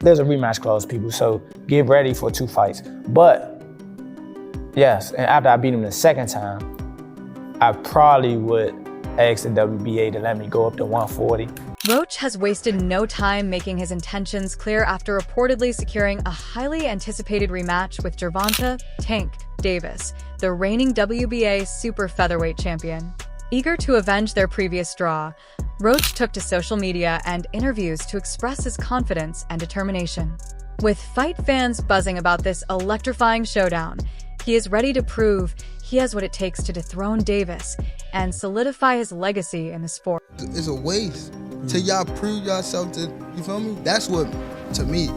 there's a rematch clause, people, so get ready for 2 fights. But, yes, and after I beat him the second time, I probably would ask the WBA to let me go up to 140. Roach has wasted no time making his intentions clear after reportedly securing a highly anticipated rematch with Gervonta "Tank" Davis, the reigning WBA super featherweight champion. Eager to avenge their previous draw, Roach took to social media and interviews to express his confidence and determination. With fight fans buzzing about this electrifying showdown, he is ready to prove he has what it takes to dethrone Davis and solidify his legacy in the sport. It's a waste till y'all prove yourself to, you feel me? That's what, to me.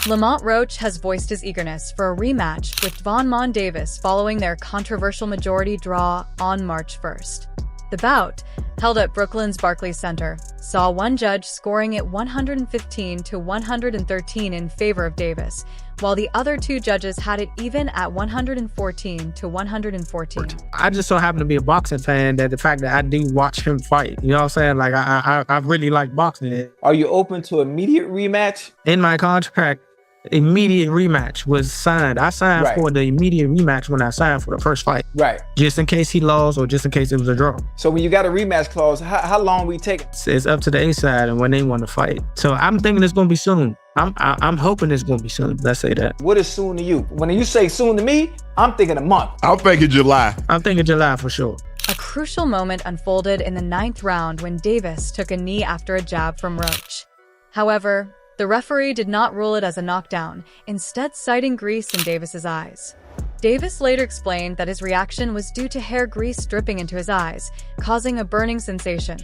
Lamont Roach has voiced his eagerness for a rematch with Gervonta Davis following their controversial majority draw on March 1st. The bout, held at Brooklyn's Barclays Center, saw one judge scoring it 115 to 113 in favor of Davis, while the other 2 judges had it even at 114 to 114. I just so happen to be a boxing fan that the fact that I do watch him fight, you know what I'm saying? Like, I really like boxing. Are you open to immediate rematch? In my contract, immediate rematch was signed. I signed for the immediate rematch when I signed for the first fight. Right. Just in case he lost or just in case it was a draw. So when you got a rematch clause, how long we take? It's up to the A side and when they want to fight. So I'm thinking it's going to be soon. I'm hoping it's going to be soon. Let's say that. What is soon to you? When you say soon to me, I'm thinking a month. I'm thinking July. I'm thinking July for sure. A crucial moment unfolded in the 9th round when Davis took a knee after a jab from Roach. However, the referee did not rule it as a knockdown, instead citing grease in Davis's eyes. Davis later explained that his reaction was due to hair grease dripping into his eyes, causing a burning sensation.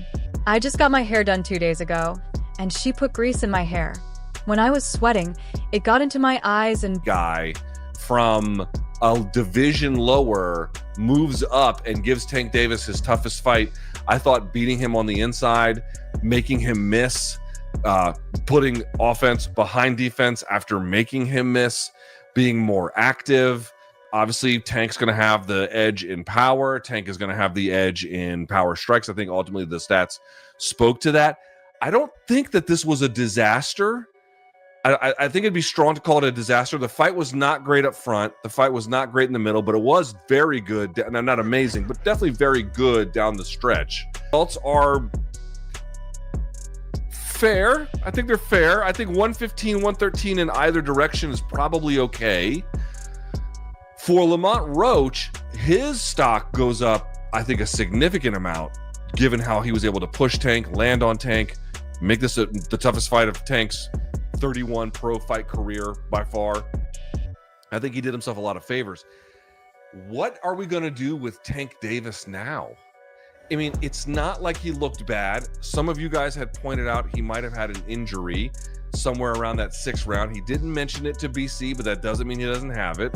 "I just got my hair done 2 days ago, and she put grease in my hair. When I was sweating, it got into my eyes and..." Guy from a division lower moves up and gives Tank Davis his toughest fight. I thought beating him on the inside, making him miss, putting offense behind defense after making him miss, being more active. Obviously, Tank's going to have the edge in power. Tank is going to have the edge in power strikes. I think ultimately the stats spoke to that. I don't think that this was a disaster. I think it'd be strong to call it a disaster. The fight was not great up front. The fight was not great in the middle, but it was very good. Not amazing, but definitely very good down the stretch. Results are fair. I think they're fair. I think 115, 113 in either direction is probably okay. For Lamont Roach, his stock goes up, I think, a significant amount, given how he was able to push Tank, land on Tank, make this the toughest fight of Tank's 31 pro fight career by far. I think he did himself a lot of favors. What are we going to do with Tank Davis now? I mean, it's not like he looked bad. Some of you guys had pointed out he might have had an injury somewhere around that 6th round. He didn't mention it to BC, but that doesn't mean he doesn't have it.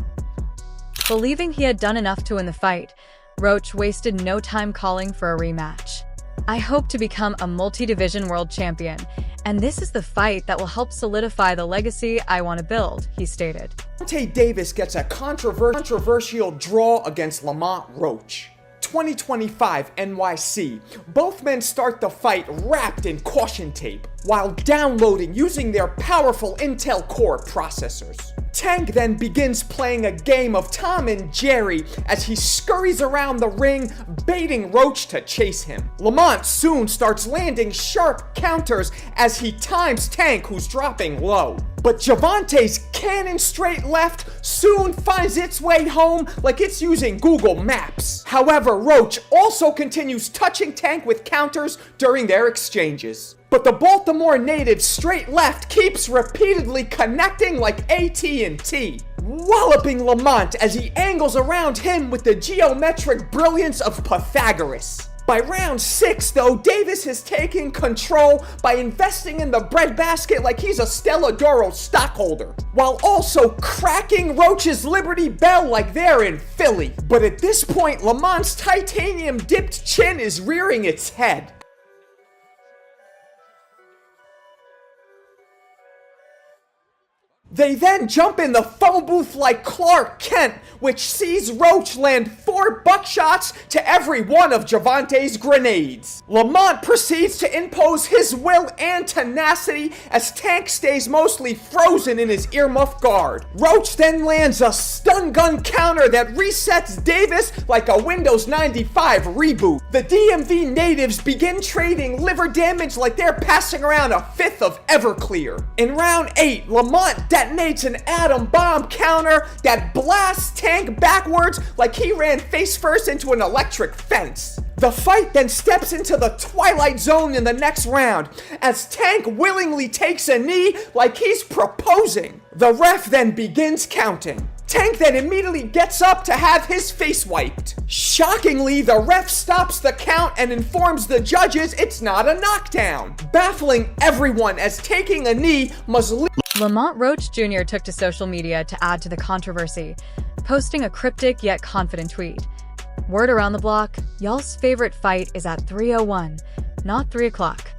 Believing he had done enough to win the fight, Roach wasted no time calling for a rematch. "I hope to become a multi-division world champion, and this is the fight that will help solidify the legacy I want to build," he stated. Gervonta Davis gets a controversial draw against Lamont Roach. 2025 NYC. Both men start the fight wrapped in caution tape while downloading using their powerful Intel Core processors. Tank then begins playing a game of Tom and Jerry as he scurries around the ring, baiting Roach to chase him. Lemont soon starts landing sharp counters as he times Tank, who's dropping low. But Gervonta's cannon straight left soon finds its way home like it's using Google Maps. However, Roach also continues touching Tank with counters during their exchanges. But the Baltimore native's straight left keeps repeatedly connecting like AT&T, walloping Lemont as he angles around him with the geometric brilliance of Pythagoras. By round 6, though, Davis has taken control by investing in the breadbasket like he's a Stella Doro stockholder, while also cracking Roach's Liberty Bell like they're in Philly. But at this point, Lemont's titanium-dipped chin is rearing its head. They then jump in the phone booth like Clark Kent, which sees Roach land 4 buckshots to every one of Gervonta's grenades. Lemont proceeds to impose his will and tenacity as Tank stays mostly frozen in his earmuff guard. Roach then lands a stun gun counter that resets Davis like a Windows 95 reboot. The DMV natives begin trading liver damage like they're passing around a fifth of Everclear. In round 8, Lamont detonates an atom bomb counter that blasts Tank backwards like he ran face first into an electric fence. The fight then steps into the Twilight Zone in the next round as Tank willingly takes a knee like he's proposing. The ref then begins counting. Tank then immediately gets up to have his face wiped. Shockingly, the ref stops the count and informs the judges it's not a knockdown, baffling everyone as taking a knee must Lamont Roach Jr. took to social media to add to the controversy, posting a cryptic yet confident tweet. Word around the block, y'all's favorite fight is at 3:01, not 3 o'clock.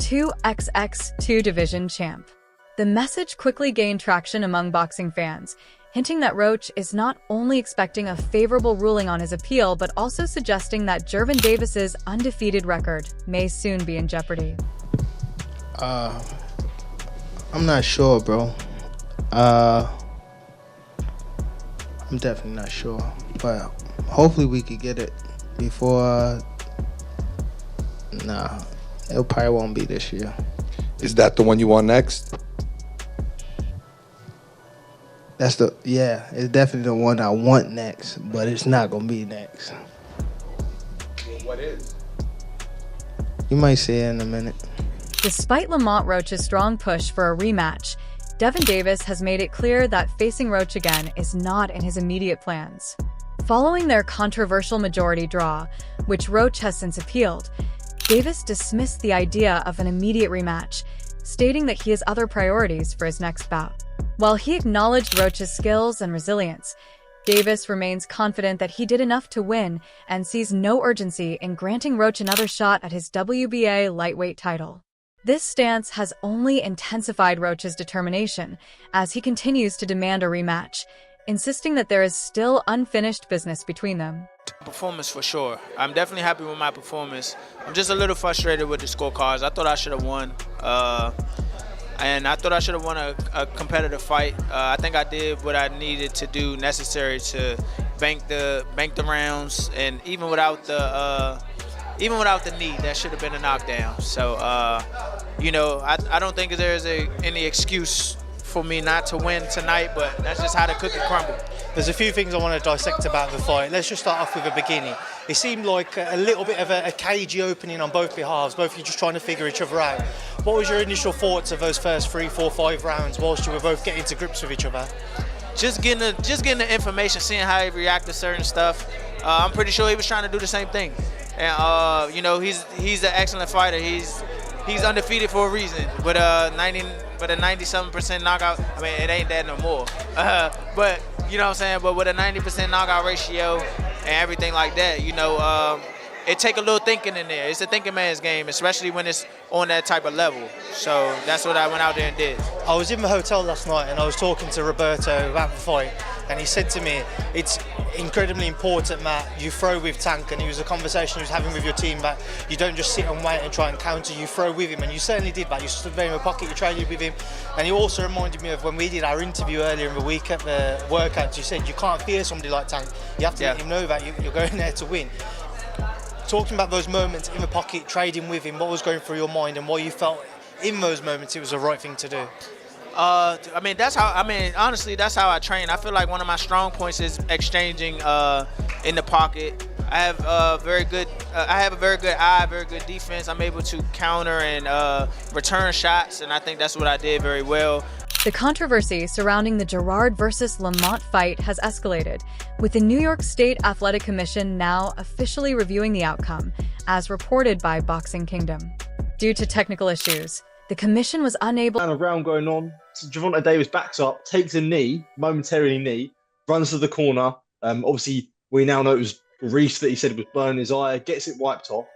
2XX2 division champ. The message quickly gained traction among boxing fans, hinting that Roach is not only expecting a favorable ruling on his appeal, but also suggesting that Gervonta Davis's undefeated record may soon be in jeopardy. I'm not sure, bro. I'm definitely not sure, but hopefully we could get it before. Nah, it probably won't be this year. Is that the one you want next? It's definitely the one I want next, but it's not gonna be next. Well, what is? You might see it in a minute. Despite Lamont Roach's strong push for a rematch, Devin Davis has made it clear that facing Roach again is not in his immediate plans. Following their controversial majority draw, which Roach has since appealed, Davis dismissed the idea of an immediate rematch, stating that he has other priorities for his next bout. While he acknowledged Roach's skills and resilience, Davis remains confident that he did enough to win and sees no urgency in granting Roach another shot at his WBA lightweight title. This stance has only intensified Roach's determination as he continues to demand a rematch, insisting that there is still unfinished business between them. Performance for sure. I'm definitely happy with my performance. I'm just a little frustrated with the scorecards. I thought I should have won. And I thought I should have won a competitive fight. I think I did what I needed to do necessary to bank the rounds, and even without the knee, that should have been a knockdown. So, I don't think there's any excuse for me not to win tonight, but that's just how the cookie crumbled. There's a few things I want to dissect about the fight. Let's just start off with the beginning. It seemed like a little bit of a cagey opening on both behalves, both of you just trying to figure each other out. What was your initial thoughts of those first 3, 4, 5 rounds whilst you were both getting to grips with each other? Just getting the information, seeing how he reacted to certain stuff. I'm pretty sure he was trying to do the same thing. And he's an excellent fighter. He's undefeated for a reason. With a 97% knockout, I mean, it ain't that no more. But you know what I'm saying. But with a 90% knockout ratio and everything like that, it take a little thinking in there. It's a thinking man's game, especially when it's on that type of level. So that's what I went out there and did. I was in the hotel last night and I was talking to Roberto about the fight, and he said to me, it's incredibly important, Matt, you throw with Tank, and it was a conversation he was having with your team that you don't just sit and wait and try and counter, you throw with him, and you certainly did that. You stood there in the pocket, you traded with him, and he also reminded me of when we did our interview earlier in the week at the workouts. You said you can't fear somebody like Tank, you have to let him know that you're going there to win. Talking about those moments in the pocket, trading with him, what was going through your mind and why you felt in those moments it was the right thing to do? Honestly, that's how I train. I feel like one of my strong points is exchanging in the pocket. I have a very good eye, very good defense. I'm able to counter and return shots, and I think that's what I did very well. The controversy surrounding the Gerard versus Lemont fight has escalated, with the New York State Athletic Commission now officially reviewing the outcome, as reported by Boxing Kingdom. Due to technical issues, the commission was unable. A round going on. So Gervonta Davis backs up, takes a knee, momentarily knee, runs to the corner. Obviously, we now know it was Reese that he said was burning his eye, gets it wiped off.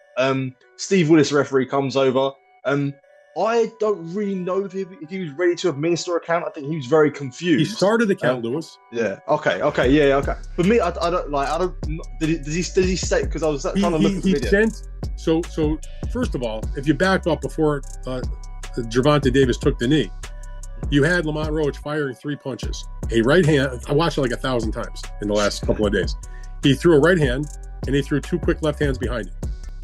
Steve Willis, referee, comes over. I don't really know if he was ready to administer a count. I think he was very confused. He started the count, Lewis. Yeah. Okay. For me, I don't like. I don't. Does he say? Because I was trying to look at the video. So first of all, if you back up before Gervonta Davis took the knee, you had Lamont Roach firing 3 punches. A right hand. I watched it like 1,000 times in the last couple of days. He threw a right hand and he threw 2 quick left hands behind him.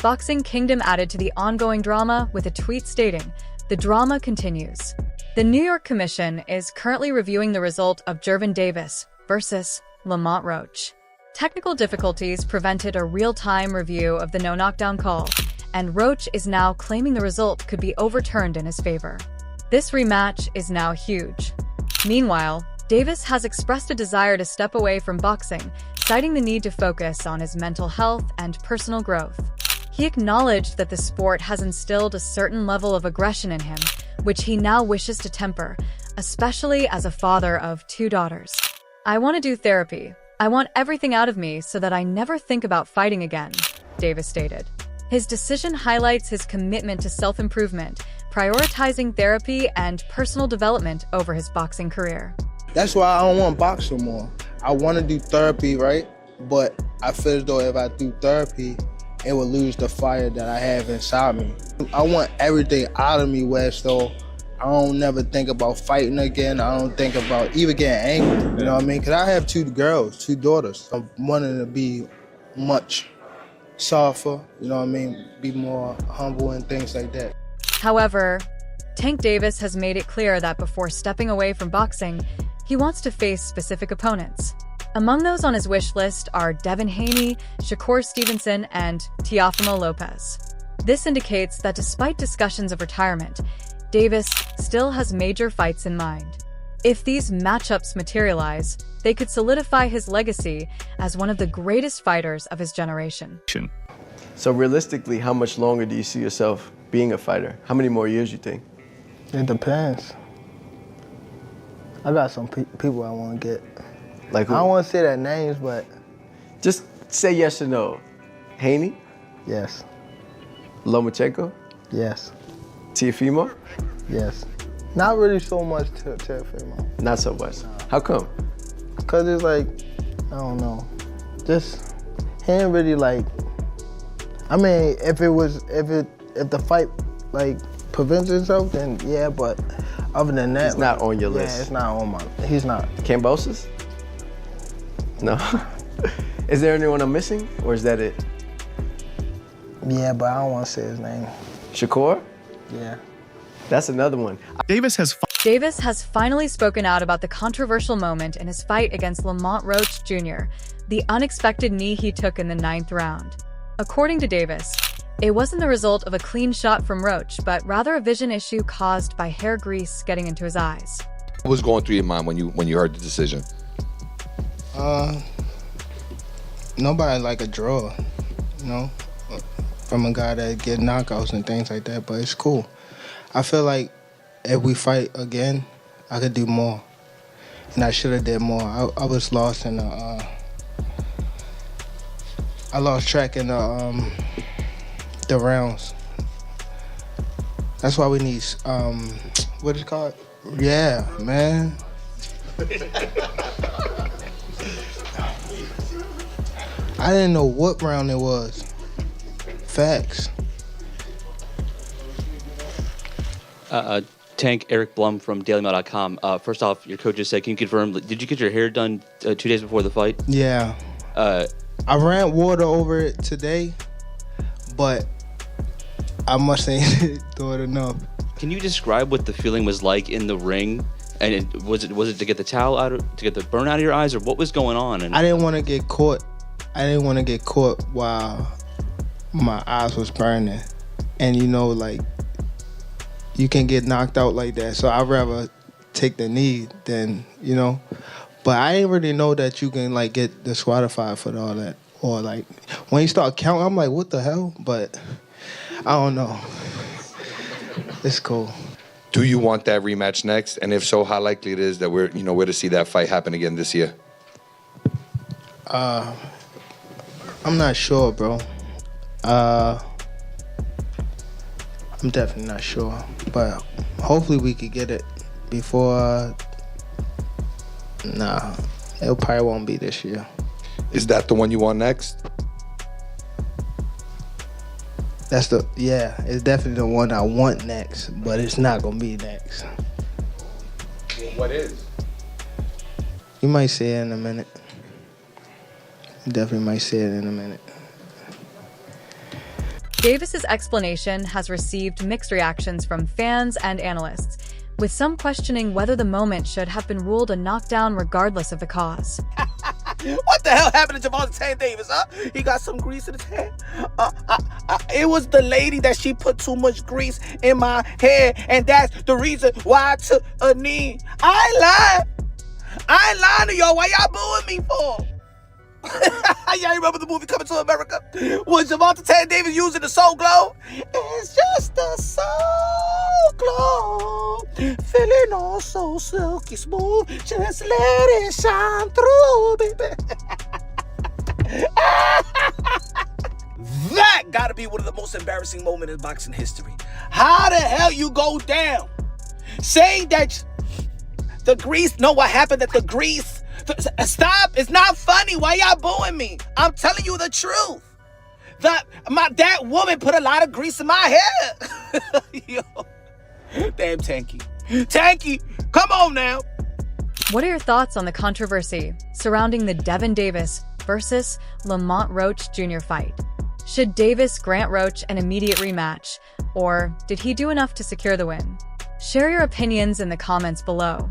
Boxing Kingdom added to the ongoing drama with a tweet stating, "The drama continues." The New York Commission is currently reviewing the result of Gervonta Davis versus Lamont Roach. Technical difficulties prevented a real-time review of the no-knockdown call, and Roach is now claiming the result could be overturned in his favor. This rematch is now huge. Meanwhile, Davis has expressed a desire to step away from boxing, citing the need to focus on his mental health and personal growth. He acknowledged that the sport has instilled a certain level of aggression in him, which he now wishes to temper, especially as a father of 2 daughters. "I want to do therapy. I want everything out of me so that I never think about fighting again," Davis stated. His decision highlights his commitment to self-improvement, prioritizing therapy and personal development over his boxing career. That's why I don't want to box no more. I want to do therapy, right? But I feel as though if I do therapy, it will lose the fire that I have inside me. I want everything out of me where so I don't never think about fighting again. I don't think about even getting angry, you know what I mean? Because I have 2 girls, 2 daughters. I'm wanting to be much softer, you know what I mean? Be more humble and things like that. However, Tank Davis has made it clear that before stepping away from boxing, he wants to face specific opponents. Among those on his wish list are Devin Haney, Shakur Stevenson, and Teofimo Lopez. This indicates that despite discussions of retirement, Davis still has major fights in mind. If these matchups materialize, they could solidify his legacy as one of the greatest fighters of his generation. So realistically, how much longer do you see yourself being a fighter? How many more years you think? It depends. I got some people I want to get. Like who? I don't want to say their names, but... Just say yes or no. Haney? Yes. Lomachenko? Yes. Teofimo? Yes. Not really so much Teofimo. Not so much. How come? Because it's like, I don't know. Just, he ain't really like... I mean, if the fight like prevents itself, then yeah, but other than that... It's not on your list. Yeah, it's not on my... He's not. Kambosos? No. Is there anyone I'm missing, or is that it? Yeah, but I don't want to say his name. Shakur? Yeah. That's another one. Davis has finally spoken out about the controversial moment in his fight against Lamont Roach Jr., the unexpected knee he took in the 9th round. According to Davis, it wasn't the result of a clean shot from Roach, but rather a vision issue caused by hair grease getting into his eyes. What was going through your mind when you heard the decision? Nobody like a draw, you know, from a guy that get knockouts and things like that, but it's cool. I feel like if we fight again, I could do more, and I should have did more. I was lost in the, I lost track in the rounds. That's why we need, what is it called? Yeah, man. I didn't know what round it was. Facts. Tank, Eric Blum from DailyMail.com. First off, your coach just said, can you confirm, did you get your hair done 2 days before the fight? Yeah. I ran water over it today, but I must ain't do it enough. Can you describe what the feeling was like in the ring? And was it to get the towel out, to get the burn out of your eyes, or what was going on? And I didn't want to get caught. I didn't want to get caught while my eyes was burning. And you know, like, you can get knocked out like that. So I'd rather take the knee than, you know. But I didn't really know that you can, like, get disqualified for all that. Or, like, when you start counting, I'm like, what the hell? But I don't know. It's cool. Do you want that rematch next? And if so, how likely it is that we're to see that fight happen again this year? I'm not sure, bro. I I'm definitely not sure, but hopefully we could get it before. Nah, it probably won't be this year. Is that the one you want next? It's definitely the one I want next, but it's not gonna be next. What is? You might see it in a minute. You definitely might see it in a minute. Davis's explanation has received mixed reactions from fans and analysts, with some questioning whether the moment should have been ruled a knockdown regardless of the cause. What the hell happened to Gervonta Tank Davis, huh? He got some grease in his hair. It was the lady that she put too much grease in my hair, and that's the reason why I took a knee. I ain't lying to y'all. Why y'all booing me for? Y'all remember the movie Coming to America? Was Gervonta Tank Davis using the Soul Glow? It's just the Soul Glow, feeling all so silky smooth. Just let it shine through, baby. That gotta be one of the most embarrassing moments in boxing history. How the hell you go down saying that the grease? Know what happened? That the grease. Stop! It's not funny. Why y'all booing me? I'm telling you the truth. That woman put a lot of grease in my hair. Yo, damn Tanky. Tanky, come on now. What are your thoughts on the controversy surrounding the Devin Davis versus Lamont Roach Jr. fight? Should Davis grant Roach an immediate rematch, or did he do enough to secure the win? Share your opinions in the comments below.